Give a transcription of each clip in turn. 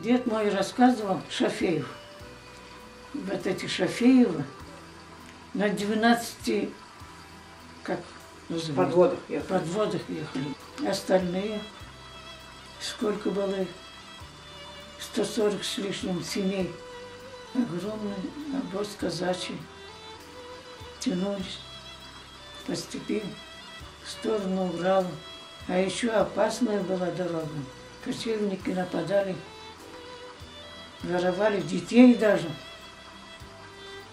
Дед мой рассказывал Шафеев. Вот эти Шафеевы на 12, как называется? Подводах ехали. Остальные, сколько было их? 140 с лишним семей. Огромный обоз казачий. Тянулись по степи в сторону Урала. А еще опасная была дорога. Кочевники нападали, воровали детей даже.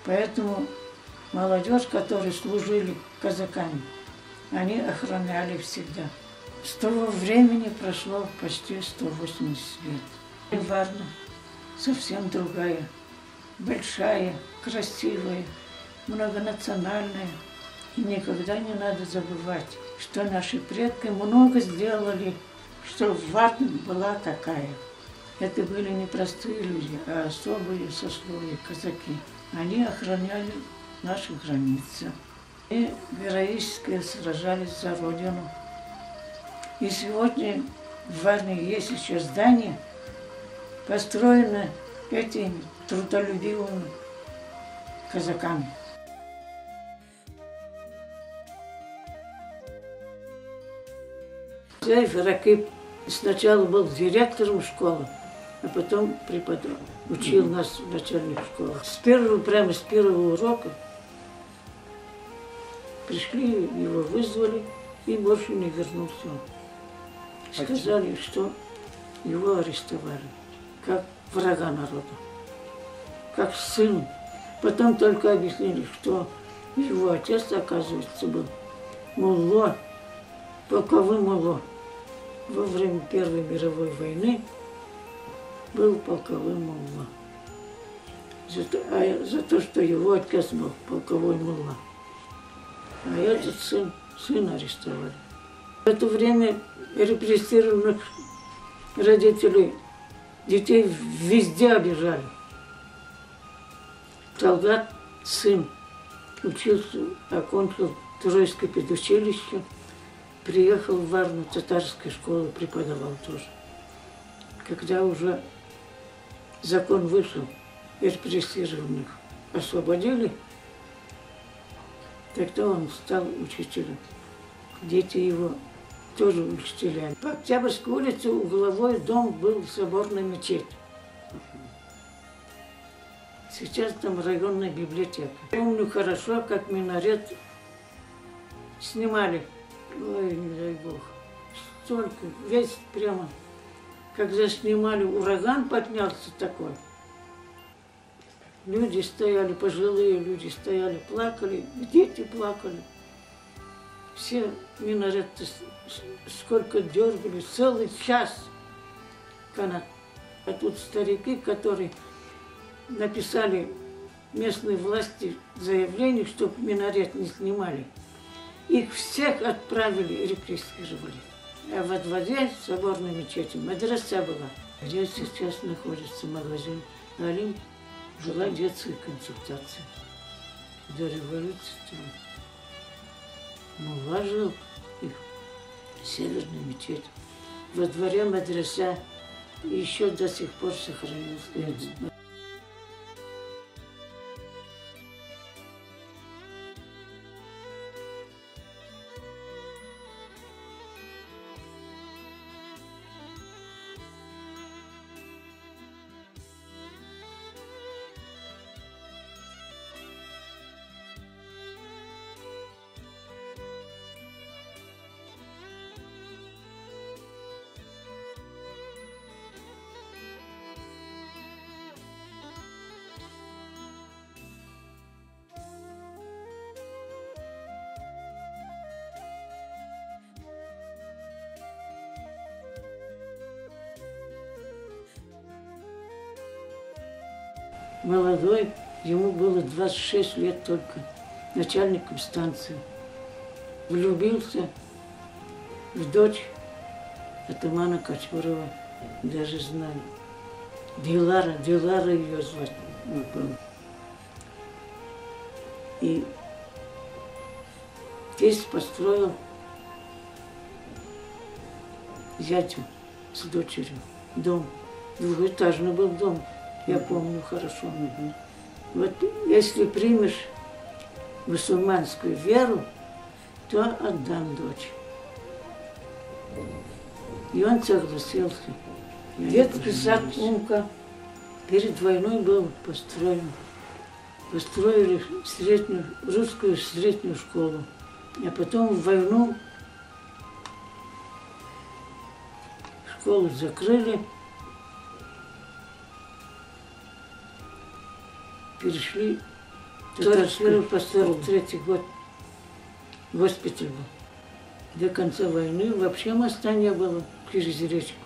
Поэтому молодежь, которые служили казаками, они охраняли всегда. С того времени прошло почти 180 лет. Варна совсем другая, большая, красивая, многонациональная. И никогда не надо забывать, что наши предки много сделали, что Варна была такая. Это были не простые люди, а особые сословия казаки. Они охраняли наши границы и героически сражались за Родину. И сегодня в Варне есть еще здание, построено этими трудолюбивыми казаками. Зяев Ракип сначала был директором школы, а потом преподавал, учил нас в начальных школах. Прямо с первого урока пришли, его вызвали, и больше не вернулся. Сказали, что его арестовали, как врага народа, как сын. Потом только объяснили, что его отец, оказывается, был мулло, полковой мулло. Во время Первой мировой войны был полковой мулла. За то, что его отец был полковой мулла. А этот сына арестовали. В это время репрессированных родителей, детей везде обижали. Талгат, сын, учился, окончил Троицкое педучилище. Приехал в Варну, татарской школы, преподавал тоже. Когда уже закон вышел, репрессированных освободили, тогда он стал учителем. Дети его тоже учителями. По Октябрьской улице угловой дом был соборная мечеть. Сейчас там районная библиотека. Помню хорошо, как минарет снимали. Ой, не дай Бог. Столько, весь прямо, когда снимали, ураган поднялся такой. Люди стояли, пожилые люди стояли, плакали, дети плакали. Все минареты сколько дергали, целый час канат. А тут старики, которые написали местной власти заявление, чтобы минарет не снимали. Их всех отправили, репрессировали. А во дворе соборной мечети мадраса была. Где сейчас находится магазин Алим, жила детская консультация. До революции там мулла жил, их северная мечеть. Во дворе мадраса еще до сих пор сохранился. Молодой, ему было 26 лет только, начальником станции. Влюбился в дочь атамана Кочурова, даже знаю. Дилара ее звать. И тесть построил зятю с дочерью дом Двухэтажный был дом, я помню хорошо. Вот если примешь мусульманскую веру, то отдам дочь. И он согласился. Детский сад Умка перед войной был построен. Построили русскую среднюю школу. А потом в войну школу закрыли. Перешли в 41 по 43 год. Госпиталь был. До конца войны вообще моста не было через речку.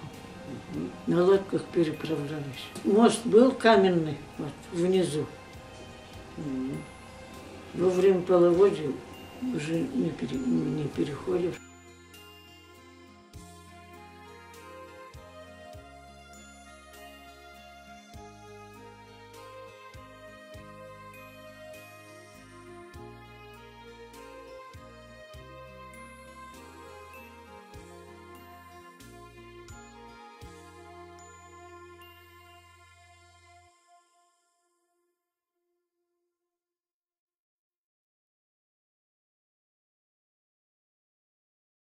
На лодках переправлялись. Мост был каменный, вот, внизу. Во время половодья уже не переходишь.